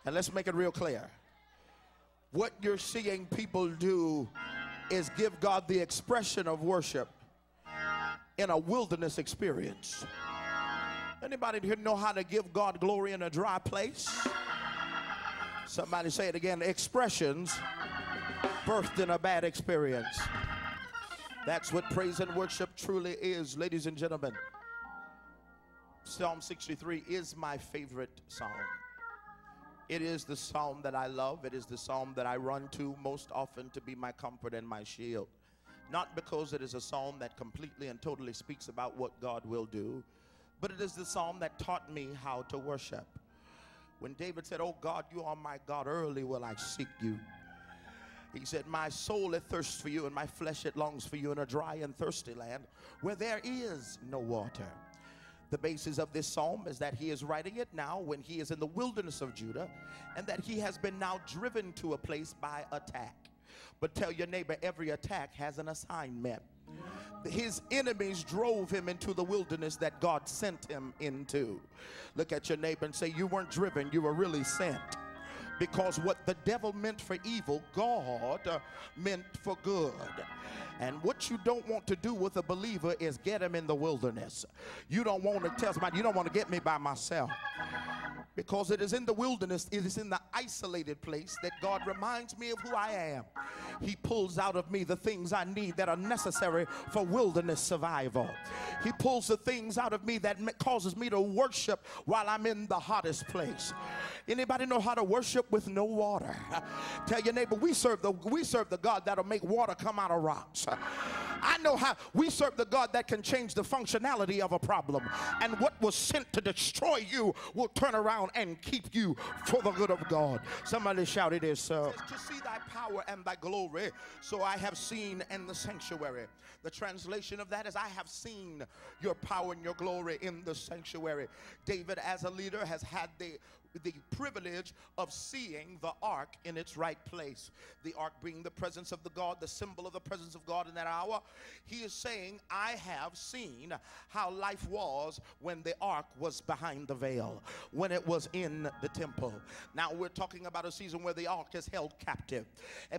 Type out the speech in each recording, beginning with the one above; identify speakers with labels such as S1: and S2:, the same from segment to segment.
S1: And let's make it real clear. What you're seeing people do is give God the expression of worship in a wilderness experience. Anybody here know how to give God glory in a dry place? Somebody say it again. Expressions birthed in a bad experience. That's what praise and worship truly is, ladies and gentlemen. Psalm 63 is my favorite psalm. It is the psalm that I love. It is the psalm that I run to most often to be my comfort and my shield. Not because it is a psalm that completely and totally speaks about what God will do, but it is the psalm that taught me how to worship. When David said, "Oh God, you are my God, early will I seek you." He said, "My soul it thirsts for you, and my flesh it longs for you in a dry and thirsty land where there is no water." The basis of this psalm is that he is writing it now when he is in the wilderness of Judah, and that he has been now driven to a place by attack. But tell your neighbor, every attack has an assignment. His enemies drove him into the wilderness that God sent him into. Look at your neighbor and say, you weren't driven, you were really sent. Because what the devil meant for evil, God meant for good. And what you don't want to do with a believer is get him in the wilderness. You don't want to tell somebody, you don't want to get me by myself. Because it is in the wilderness, it is in the isolated place that God reminds me of who I am. He pulls out of me the things I need that are necessary for wilderness survival. He pulls the things out of me that causes me to worship while I'm in the hottest place. Anybody know how to worship with no water? Tell your neighbor, we serve the God that'll make water come out of rocks. I know how. We serve the God that can change the functionality of a problem. And what was sent to destroy you will turn around and keep you for the good of God. Somebody shout, it is so. To see thy power and thy glory, so I have seen in the sanctuary. The translation of that is, I have seen your power and your glory in the sanctuary. David, as a leader, has had the privilege of seeing the ark in its right place. The ark being the presence of the God, the symbol of the presence of God in that hour. He is saying, I have seen how life was when the ark was behind the veil, when it was in the temple. Now we're talking about a season where the ark is held captive.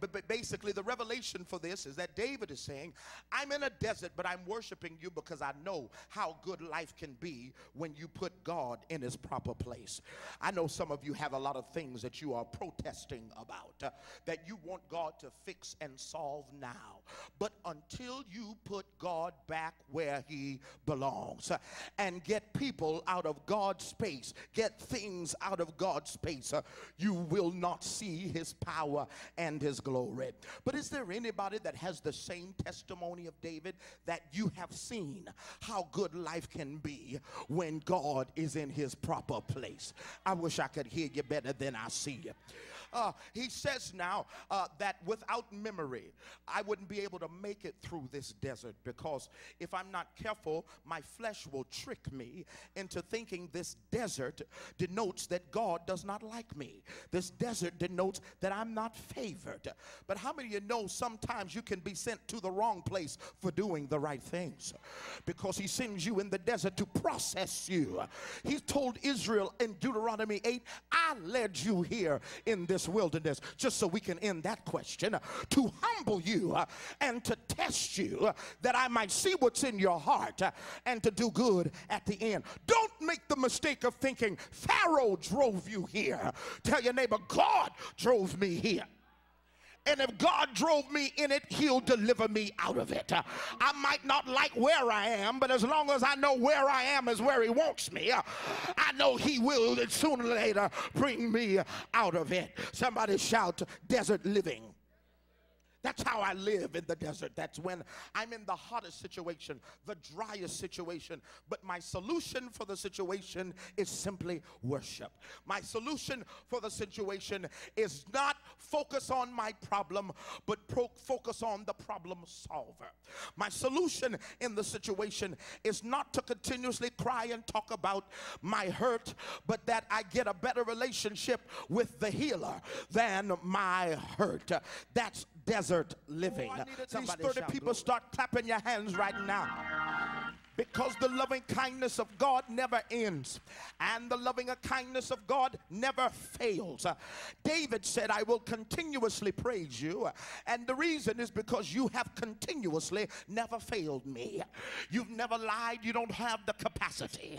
S1: But basically the revelation for this is that David is saying, I'm in a desert, but I'm worshiping you because I know how good life can be when you put God in his proper place. I know some of you have a lot of things that you are protesting about, that you want God to fix and solve now. But until you put God back where he belongs and get people out of God's space, get things out of God's space, you will not see his power and his glory. But is there anybody that has the same testimony of David, that you have seen how good life can be when God is in his proper place? I wish I could hear you better than I see you. He says now that without memory, I wouldn't be able to make it through this desert, because if I'm not careful, my flesh will trick me into thinking this desert denotes that God does not like me. This desert denotes that I'm not favored. But how many of you know sometimes you can be sent to the wrong place for doing the right things? Because he sends you in the desert to process you. He told Israel in Deuteronomy 8, I led you here in this wilderness just so we can end that question, to humble you and to test you, that I might see what's in your heart and to do good at the end. Don't make the mistake of thinking Pharaoh drove you here. Tell your neighbor, God drove me here. And if God drove me in it, he'll deliver me out of it. I might not like where I am, but as long as I know where I am is where he wants me, I know he will sooner or later bring me out of it. Somebody shout, desert living. That's how I live in the desert. That's when I'm in the hottest situation, the driest situation. But my solution for the situation is simply worship. My solution for the situation is not focus on my problem, but focus on the problem solver. My solution in the situation is not to continuously cry and talk about my hurt, but that I get a better relationship with the healer than my hurt. That's desert living. Somebody 30 people start clapping your hands right now. Because the loving kindness of God never ends, and the loving kindness of God never fails. David said, I will continuously praise you, and the reason is because you have continuously never failed me. You've never lied. You don't have the capacity.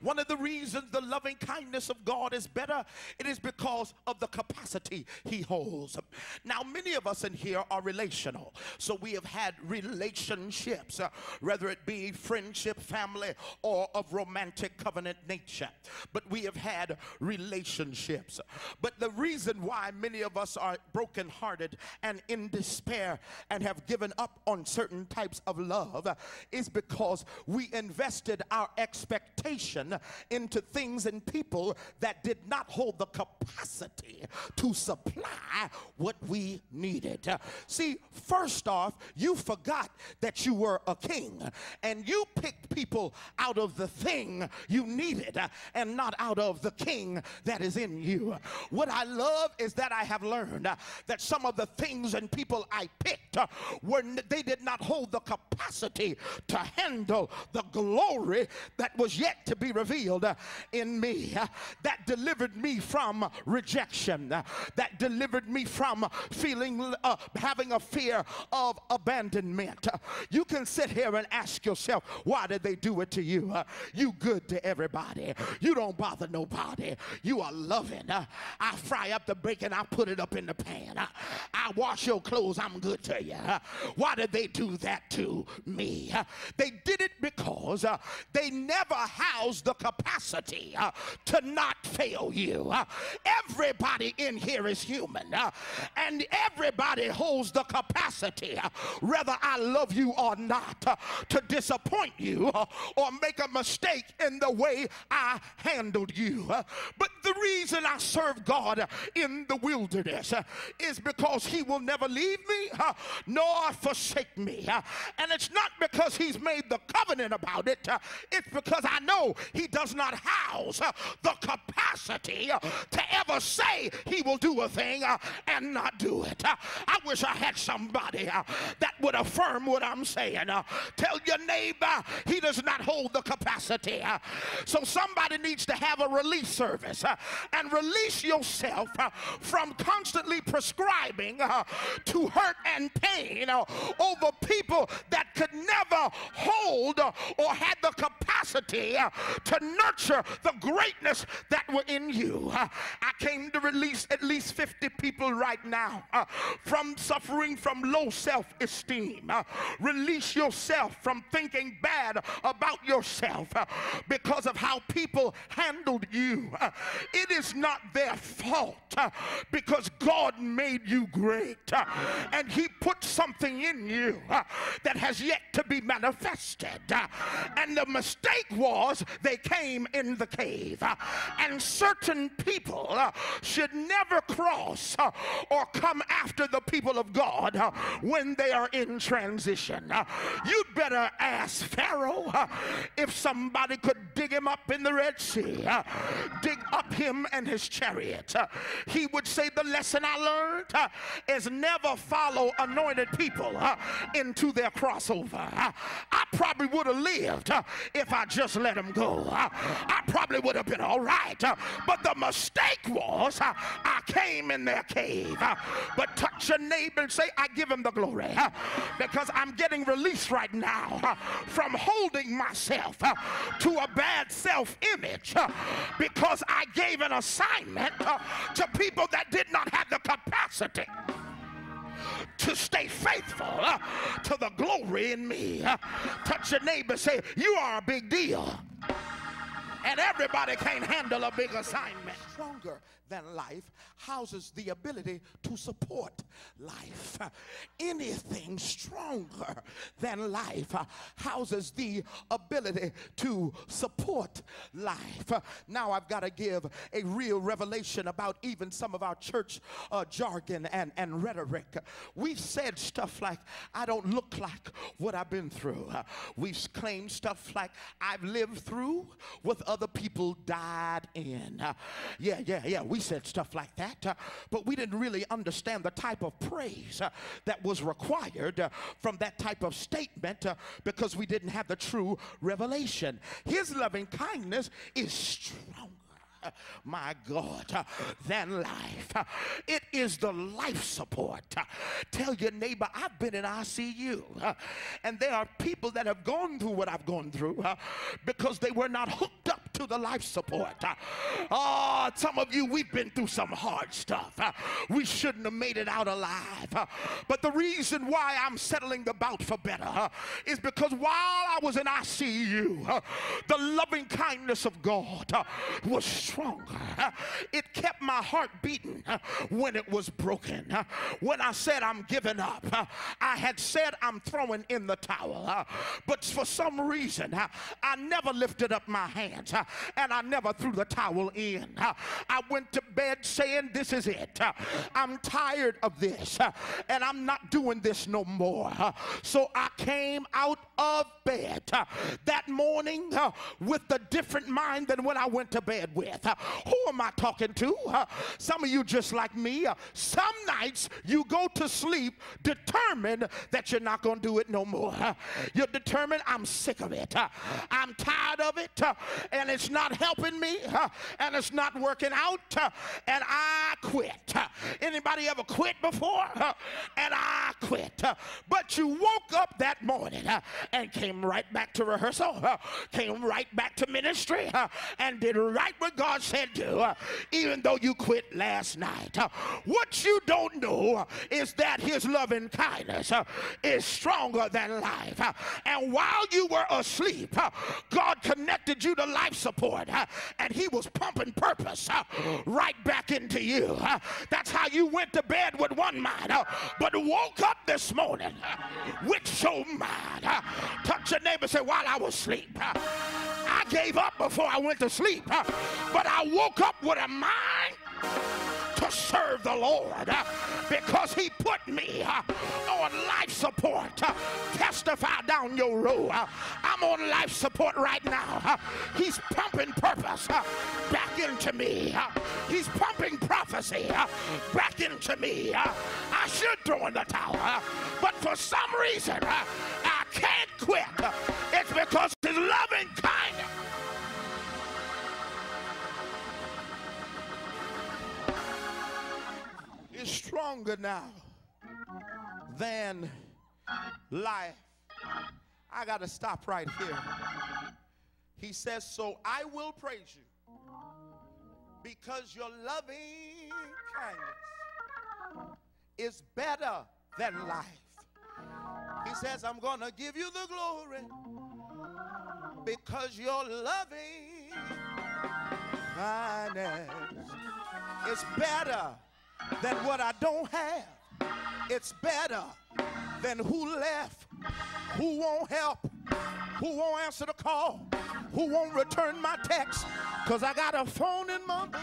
S1: One of the reasons the loving kindness of God is better, it is because of the capacity he holds. Now, many of us in here are relational, so we have had relationships, whether it be friendship, family, or of romantic covenant nature. But we have had relationships. But the reason why many of us are brokenhearted and in despair and have given up on certain types of love is because we invested our expectation into things and people that did not hold the capacity to supply what we needed. See, first off, you forgot that you were a king, and you picked people out of the thing you needed and not out of the king that is in you. What I love is that I have learned that some of the things and people I picked they did not hold the capacity to handle the glory that was yet to be revealed in me, that delivered me from rejection, that delivered me from feeling having a fear of abandonment. You can sit here and ask yourself, why did they do it to you? You good to everybody. You don't bother nobody. You are loving. I fry up the bacon, I put it up in the pan. I wash your clothes, I'm good to you. Why did they do that to me? They did it because they never housed the capacity to not fail you. Everybody in here is human, and everybody holds the capacity, whether I love you or not, to disappoint you or make a mistake in the way I handled you. But the reason I serve God in the wilderness is because he will never leave me nor forsake me. And it's not because he's made the covenant about it. It's because I know he does not house the capacity to ever say he will do a thing and not do it. I wish I had somebody that would affirm what I'm saying. Tell your neighbor he does not hold the capacity. So somebody needs to have a release service and release yourself from constantly prescribing to hurt and pain over people that could never hold or had the capacity to nurture the greatness that were in you. I came to release at least 50 people right now from suffering from low self-esteem. Release yourself from thinking bad about yourself because of how people handled you. It is not their fault because God made you great, and he put something in you that has yet to be manifested. And the mistake was they came in the cave, and certain people should never cross or come after the people of God when they are in transition. You'd better ask Pharaoh if somebody could dig him up in the Red Sea, dig up him and his chariot. He would say, the lesson I learned is never follow anointed people into their crossover. I probably would have lived if I just let him go. I probably would have been all right. But the mistake was I came in their cave. But touch your neighbor and say, I give him the glory because I'm getting released right now from holding myself to a bad self-image because I gave an assignment to people that did not have the capacity to stay faithful to the glory in me. Touch your neighbor, say, you are a big deal, and everybody can't handle a big assignment. Stronger than life houses the ability to support life. Anything stronger than life houses the ability to support life. Now I've got to give a real revelation about even some of our church jargon and rhetoric. We've said stuff like, I don't look like what I've been through. We've claimed stuff like, I've lived through what others other people died in. Yeah. We said stuff like that, but we didn't really understand the type of praise that was required from that type of statement because we didn't have the true revelation. His loving kindness is stronger, my God, than life. It is the life support. Tell your neighbor, I've been in ICU, and there are people that have gone through what I've gone through because they were not hooked up to the life support. Some of you, we've been through some hard stuff. We shouldn't have made it out alive. But the reason why I'm settling the bout for better is because while I was in ICU, the loving kindness of God was stronger. It kept my heart beating when it was broken. When I said I'm giving up, I had said I'm throwing in the towel. But for some reason, I never lifted up my hands and I never threw the towel in. I went to bed saying, this is it. I'm tired of this and I'm not doing this no more. So I came out of bed that morning with a different mind than when I went to bed with. Who am I talking to? Some of you just like me. Some nights you go to sleep determined that you're not going to do it no more. You're determined, I'm sick of it. I'm tired of it, and it's not helping me, and it's not working out, and I quit. Anybody ever quit before? And I quit. But you woke up that morning and came right back to rehearsal, came right back to ministry, and did right what God said do, even though you quit last night. What you don't know is that his loving kindness is stronger than life. And while you were asleep, God connected you to life support, and he was pumping purpose right back into you. That's how you went to bed with one mind, but woke up this morning with your mind. Touch your neighbor and say, while I was asleep, I gave up before I went to sleep, but I woke up with a mind to serve the Lord because he put me on life support. Testify down your road. I'm on life support right now. He's pumping purpose back into me. He's pumping prophecy back into me. I should throw in the towel, but for some reason I can't quit. It's because his loving kindness is stronger now than life. I got to stop right here. He says, so I will praise you because your loving kindness is better than life. He says, I'm going to give you the glory because your loving kindness is better than what I don't have. It's better than who left, who won't help, who won't answer the call, who won't return my text, because I got a phone in my book.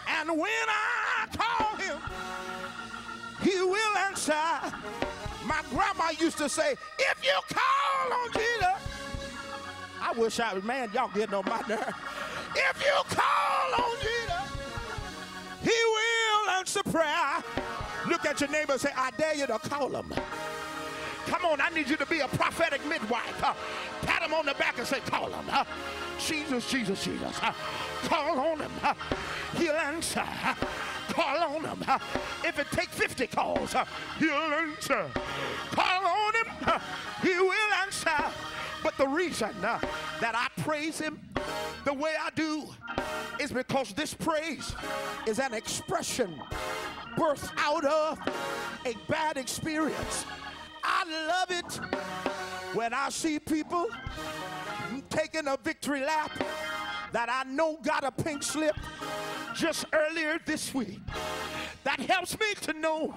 S1: And when I call him, he will answer. My grandma used to say, if you call on Jesus, I wish I was, man, y'all getting on my nerve. If you call on Jesus, he will answer prayer. Look at your neighbor and say, I dare you to call him. Come on, I need you to be a prophetic midwife. Pat him on the back and say, call him. Jesus, Jesus, Jesus. Call on him. He'll answer. Call on him. If it takes 50 calls, he'll answer. Call on him. He will answer. But the reason that I praise him the way I do is because this praise is an expression birthed out of a bad experience. I love it when I see people taking a victory lap that I know got a pink slip just earlier this week. That helps me to know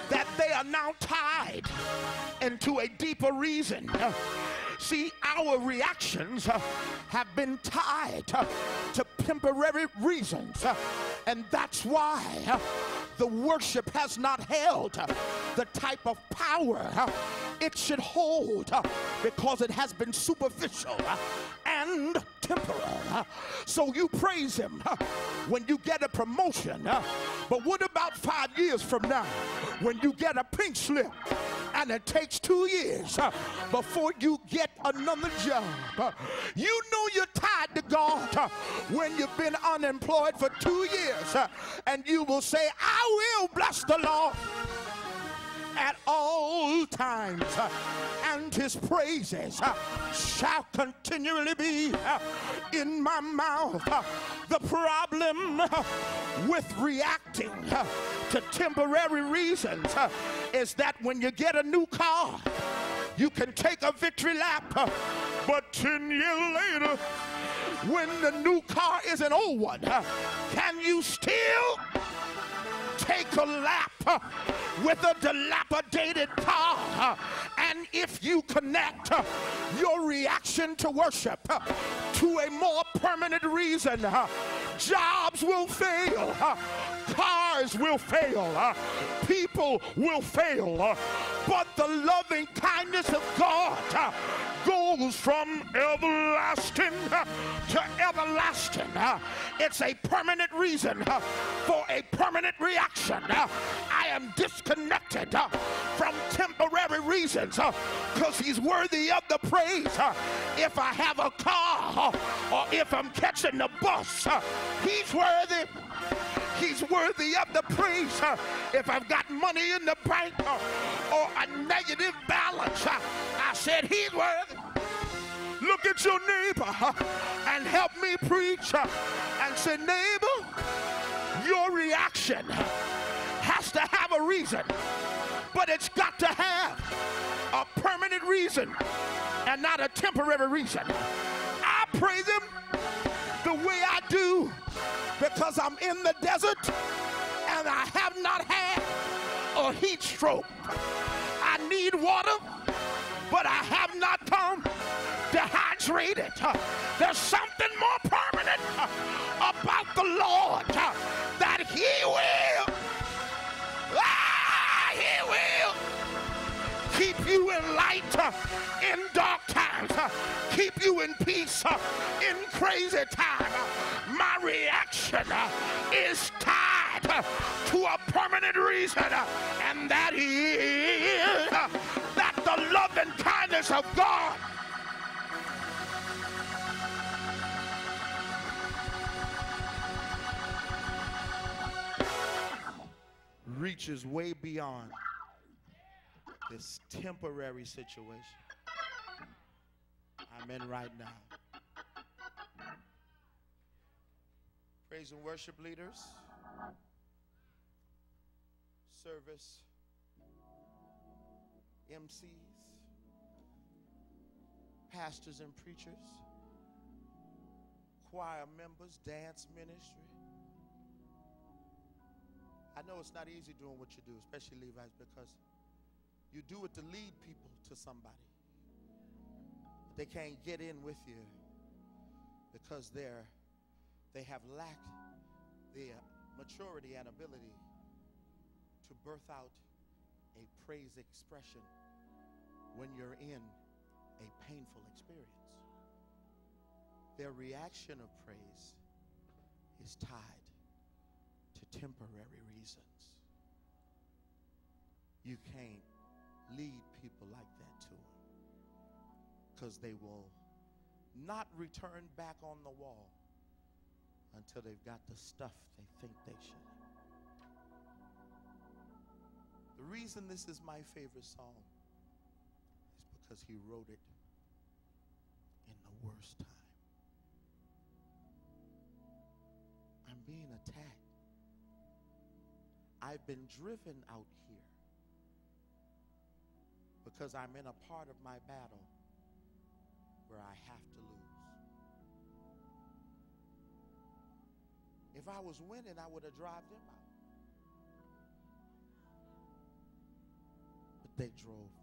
S1: that they are now tied into a deeper reason. See, our reactions have been tied to temporary reasons, and that's why the worship has not held the type of power it should hold because it has been superficial and temporal. So you praise him when you get a promotion. But what about 5 years from now when you get a pink slip and it takes 2 years before you get another job? You know you're tied to God when you've been unemployed for 2 years, and you will say, I will bless the Lord at all times, and his praises shall continually be in my mouth. The problem with reacting to temporary reasons is that when you get a new car, you can take a victory lap, but 10 years later, when the new car is an old one, can you still take a lap with a dilapidated car? And if you connect your reaction to worship to a more permanent reason, jobs will fail, cars will fail, people will fail, but the loving kindness of God goes from everlasting to everlasting. It's a permanent reason for a permanent reaction. I am disconnected from temporary reasons because he's worthy of the praise. If I have a car or if I'm catching the bus, he's worthy. He's worthy of the praise. If I've got money in the bank or a negative balance, I said he's worthy. Look at your neighbor and help me preach and say, neighbor, your reaction has to have a reason, but it's got to have a permanent reason and not a temporary reason. I praise him the way I do because I'm in the desert and I have not had a heat stroke. I need water, but I have not come dehydrated. There's something more permanent about the Lord that he will keep you in light in dark times, keep you in peace in crazy times. My reaction is tied to a permanent reason, and that is that the love and kindness of God reaches way beyond this temporary situation I'm in right now. Praise and worship leaders, service MCs, pastors and preachers, choir members, dance ministry. I know it's not easy doing what you do, especially Levites, because you do it to lead people to somebody. But they can't get in with you because they have lacked the maturity and ability to birth out a praise expression when you're in a painful experience. Their reaction of praise is tied to temporary reasons. You can't lead people like that to him because they will not return back on the wall until they've got the stuff they think they should. The reason this is my favorite song is because he wrote it in the worst time. I'm being attacked. I've been driven out here because I'm in a part of my battle where I have to lose. If I was winning, I would have driven them out. But they drove